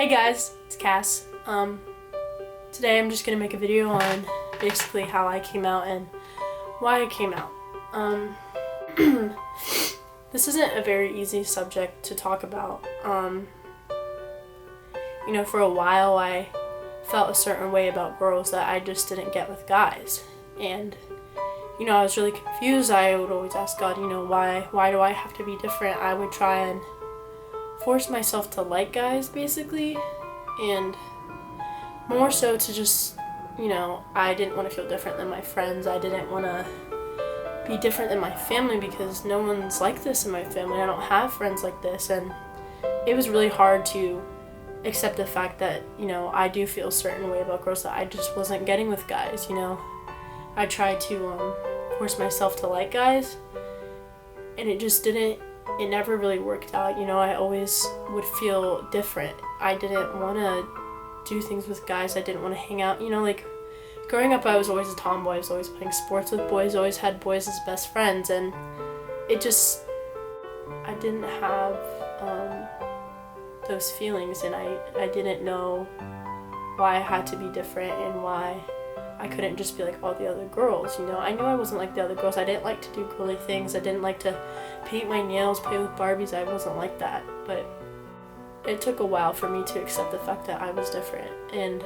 Hey guys, it's Cass. Today I'm just gonna make a video on basically how I came out and why I came out. This isn't a very easy subject to talk about. For a while I felt a certain way about girls that I just didn't get with guys. And, I was really confused. I would always ask God, why do I have to be different? I would try and force myself to like guys, basically. And more so to just, I didn't want to feel different than my friends. I didn't want to be different than my family because no one's like this in my family. I don't have friends like this. And it was really hard to accept the fact that, I do feel a certain way about girls that I just wasn't getting with guys, I tried to force myself to like guys, and it never really worked out. I always would feel different. I didn't want to do things with guys. I didn't want to hang out. Growing up, I was always a tomboy. I was always playing sports with boys, always had boys as best friends, and I didn't have those feelings, and I didn't know why I had to be different and why I couldn't just be like all the other girls. I knew I wasn't like the other girls. I didn't like to do girly things. I didn't like to paint my nails, play with Barbies. I wasn't like that. But it took a while for me to accept the fact that I was different. And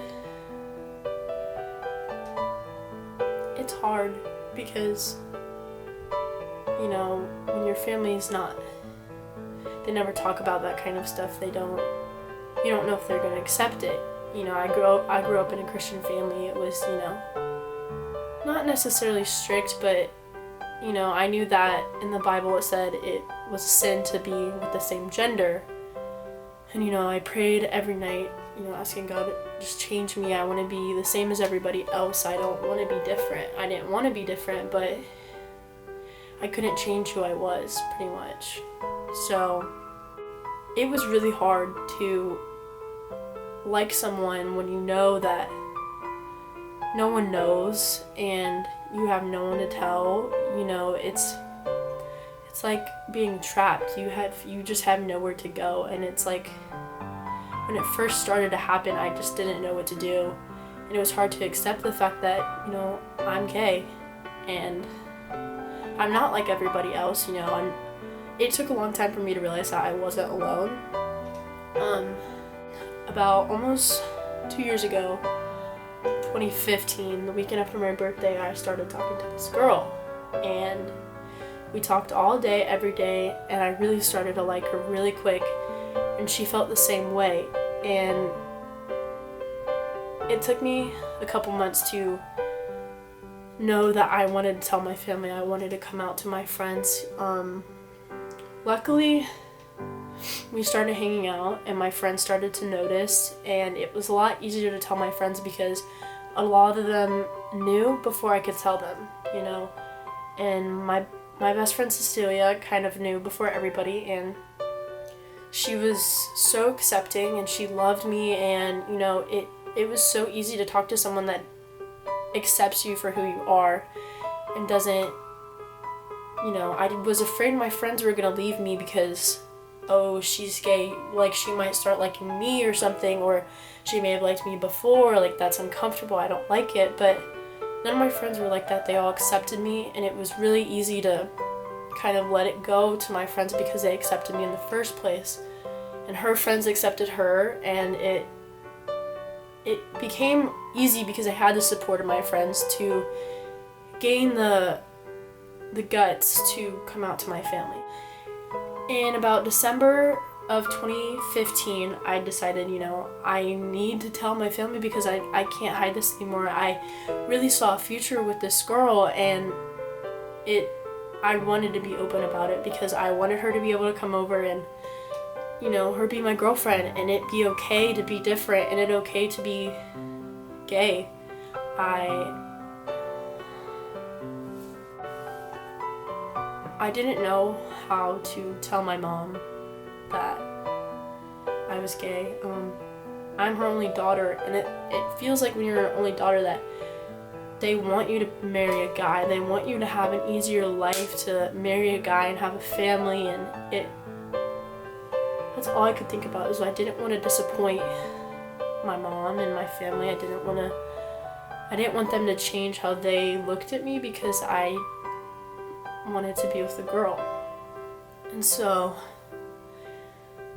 it's hard because, when your family's not, they never talk about that kind of stuff. You don't know if they're going to accept it. I grew up in a Christian family. It was, not necessarily strict, but, I knew that in the Bible it said it was a sin to be with the same gender. And, I prayed every night, asking God, just change me. I want to be the same as everybody else. I don't want to be different. I didn't want to be different, but I couldn't change who I was, pretty much. So it was really hard to like someone when you know that no one knows and you have no one to tell. It's like being trapped. You just have nowhere to go, and it's like when it first started to happen, I just didn't know what to do, and it was hard to accept the fact that I'm gay and I'm not like everybody else. And it took a long time for me to realize that I wasn't alone. About almost 2 years ago, 2015, the weekend after my birthday, I started talking to this girl, and we talked all day, every day, and I really started to like her really quick, and she felt the same way. And it took me a couple months to know that I wanted to tell my family. I wanted to come out to my friends. Luckily, we started hanging out and my friends started to notice, and it was a lot easier to tell my friends because a lot of them knew before I could tell them, and my best friend Cecilia kind of knew before everybody, and she was so accepting and she loved me, and it was so easy to talk to someone that accepts you for who you are and doesn't, I was afraid my friends were gonna leave me because, oh, she's gay, like she might start liking me or something, or she may have liked me before, like that's uncomfortable, I don't like it. But none of my friends were like that. They all accepted me, and it was really easy to kind of let it go to my friends because they accepted me in the first place, and her friends accepted her, and it became easy because I had the support of my friends to gain the guts to come out to my family. In about December of 2015, I decided, I need to tell my family because I can't hide this anymore. I really saw a future with this girl, and I wanted to be open about it because I wanted her to be able to come over and, her be my girlfriend, and it be okay to be different, and it okay to be gay. I didn't know how to tell my mom that I was gay. I'm her only daughter, and it feels like when you're her only daughter that they want you to marry a guy. They want you to have an easier life, to marry a guy and have a family, and that's all I could think about, is I didn't want to disappoint my mom and my family. I didn't want them to change how they looked at me because I wanted to be with a girl. And so,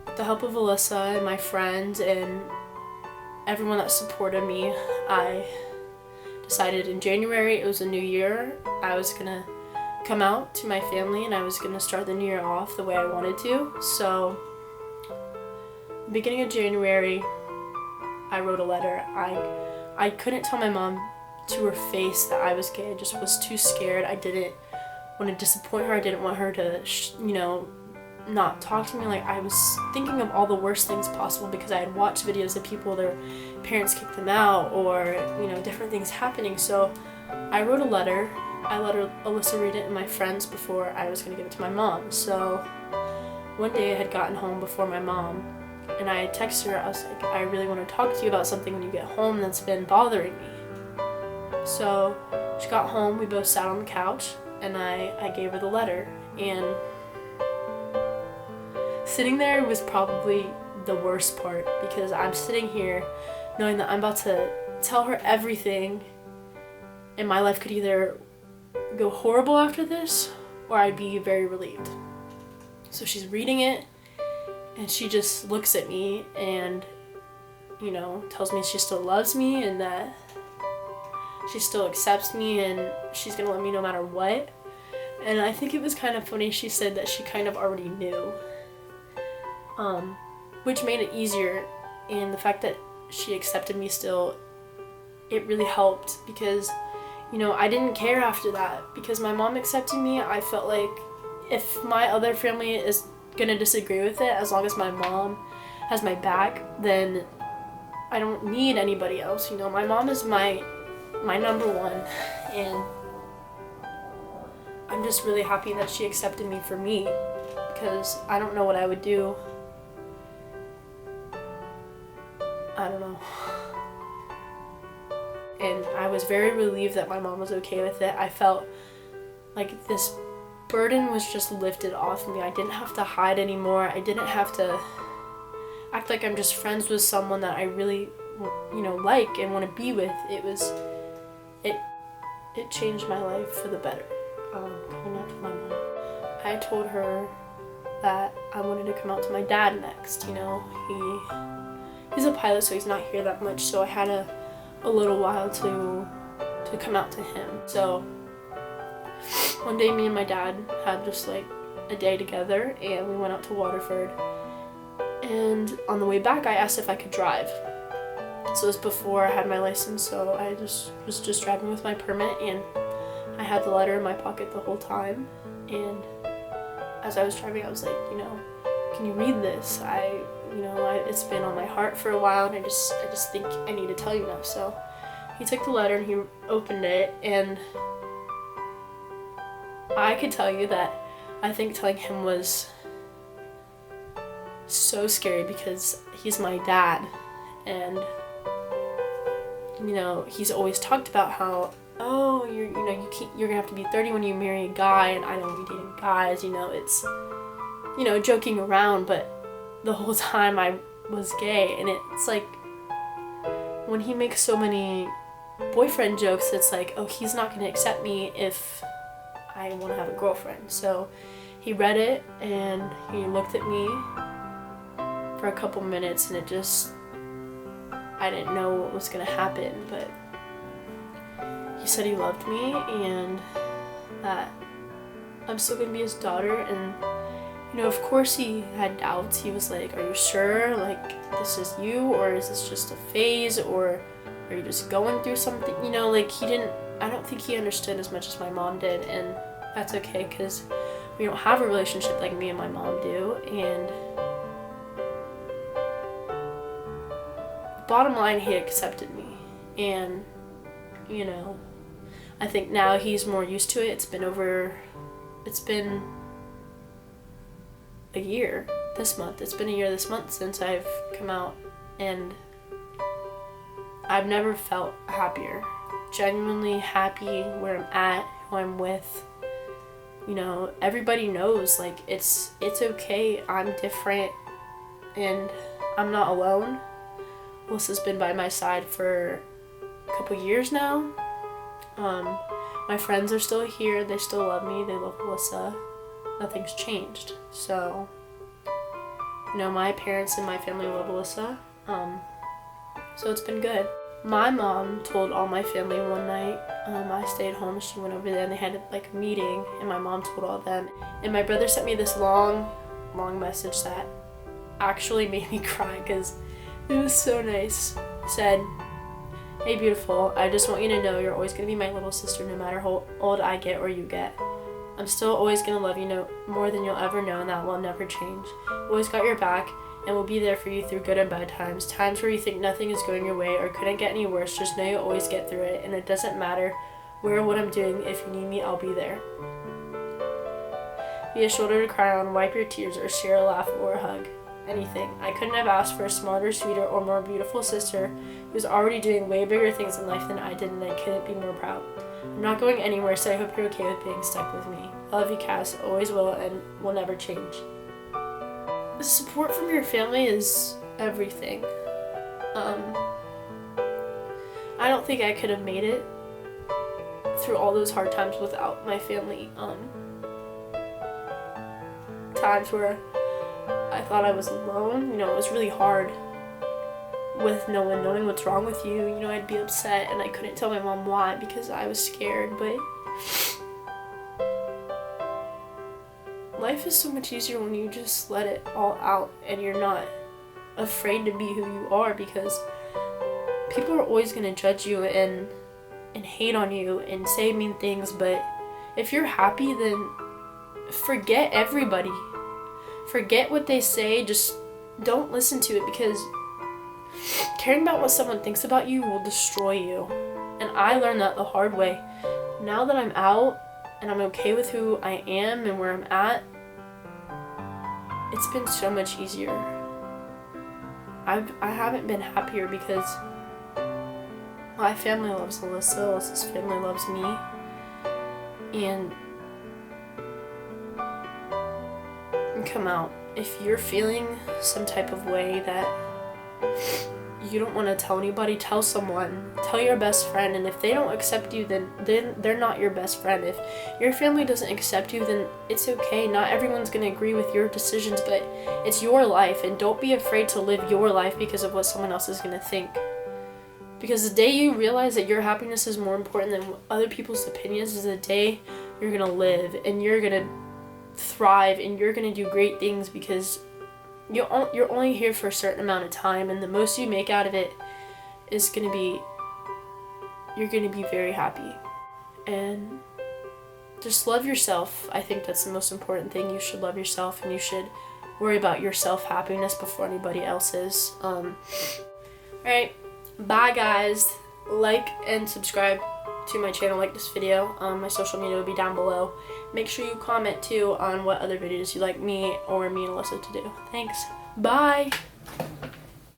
with the help of Alyssa and my friends and everyone that supported me, I decided in January, it was a new year, I was gonna come out to my family and I was gonna start the new year off the way I wanted to. So, beginning of January, I wrote a letter. I couldn't tell my mom to her face that I was gay. I just was too scared. I didn't want to disappoint her. I didn't want her to, not talk to me. Like, I was thinking of all the worst things possible because I had watched videos of people, their parents kicked them out, or, different things happening. So I wrote a letter. I let Alyssa read it and my friends before I was going to give it to my mom. So one day I had gotten home before my mom, and I texted her. I was like, I really want to talk to you about something when you get home that's been bothering me. So she got home, we both sat on the couch, and I gave her the letter. And sitting there was probably the worst part, because I'm sitting here knowing that I'm about to tell her everything, and my life could either go horrible after this, or I'd be very relieved. So she's reading it, and she just looks at me and, tells me she still loves me and that she still accepts me and she's gonna love me no matter what. And I think it was kind of funny, she said that she kind of already knew, which made it easier. And the fact that she accepted me still, it really helped, because I didn't care after that, because my mom accepted me. I felt like if my other family is gonna disagree with it, as long as my mom has my back, then I don't need anybody else. My mom is my number one, and I'm just really happy that she accepted me for me, because I don't know what I would do. I don't know. And I was very relieved that my mom was okay with it. I felt like this burden was just lifted off me. I didn't have to hide anymore. I didn't have to act like I'm just friends with someone that I really, like and want to be with. It changed my life for the better. Coming out to my mom, I told her that I wanted to come out to my dad next. He's a pilot, so he's not here that much. So I had a little while to come out to him. So one day, me and my dad had just like a day together, and we went out to Waterford. And on the way back, I asked if I could drive. So it was before I had my license, so I was just driving with my permit, and I had the letter in my pocket the whole time. And as I was driving, I was like, can you read this? It's been on my heart for a while, and I just think I need to tell you now. So he took the letter and he opened it, and I could tell you that I think telling him was so scary, because he's my dad, and he's always talked about how, you're gonna have to be 30 when you marry a guy, and I don't be dating guys. It's joking around, but the whole time I was gay. And it's like, when he makes so many boyfriend jokes, it's like, he's not gonna accept me if I want to have a girlfriend. So he read it and he looked at me for a couple minutes, and I didn't know what was gonna happen, but he said he loved me and that I'm still gonna be his daughter. And of course he had doubts. He was like, are you sure, like, this is you, or is this just a phase, or are you just going through something? I don't think he understood as much as my mom did, and that's okay, because we don't have a relationship like me and my mom do. And bottom line, he accepted me, and I think now he's more used to it. It's been a year this month. It's been a year this month since I've come out, and I've never felt happier. Genuinely happy where I'm at, who I'm with. Everybody knows, like, it's okay. I'm different. and I'm not alone. Alyssa's been by my side for a couple years now. My friends are still here. They still love me. They love Alyssa. Nothing's changed. So, my parents and my family love Alyssa. So it's been good. My mom told all my family one night. I stayed home. She went over there and they had like a meeting, and my mom told all of them. And my brother sent me this long message that actually made me cry because it was so nice. He said, "Hey beautiful, I just want you to know you're always going to be my little sister no matter how old I get or you get. I'm still always going to love you more than you'll ever know, and that will never change. Always got your back, and we'll be there for you through good and bad times. Times where you think nothing is going your way or couldn't get any worse, just know you'll always get through it, and it doesn't matter where or what I'm doing. If you need me, I'll be there. Be a shoulder to cry on, wipe your tears, or share a laugh or a hug. Anything. I couldn't have asked for a smarter, sweeter, or more beautiful sister who's already doing way bigger things in life than I did, and I couldn't be more proud. I'm not going anywhere, so I hope you're okay with being stuck with me. I love you, Cass. Always will and will never change." The support from your family is everything. I don't think I could have made it through all those hard times without my family. Times where I thought I was alone, it was really hard with no one knowing what's wrong with you. I'd be upset and I couldn't tell my mom why because I was scared, but life is so much easier when you just let it all out and you're not afraid to be who you are, because people are always going to judge you and hate on you and say mean things, but if you're happy, then forget everybody. Forget what they say, just don't listen to it, because caring about what someone thinks about you will destroy you. And I learned that the hard way. Now that I'm out and I'm okay with who I am and where I'm at, it's been so much easier. I haven't been happier because my family loves Alyssa, Alyssa's family loves me, and come out. If you're feeling some type of way that you don't want to tell anybody, tell someone. Tell your best friend, and if they don't accept you, then they're not your best friend. If your family doesn't accept you, then it's okay. Not everyone's going to agree with your decisions, but it's your life, and don't be afraid to live your life because of what someone else is going to think. Because the day you realize that your happiness is more important than other people's opinions is the day you're going to live, and you're going to thrive, and you're going to do great things, because you're only here for a certain amount of time, and the most you make out of it is going to be, you're going to be very happy. And just love yourself. I think that's the most important thing. You should love yourself, and you should worry about your self-happiness before anybody else's. Alright, bye guys. Like and subscribe to my channel, like this video. My social media will be down below. Make sure you comment too on what other videos you'd like me or me and Alyssa to do. Thanks. Bye.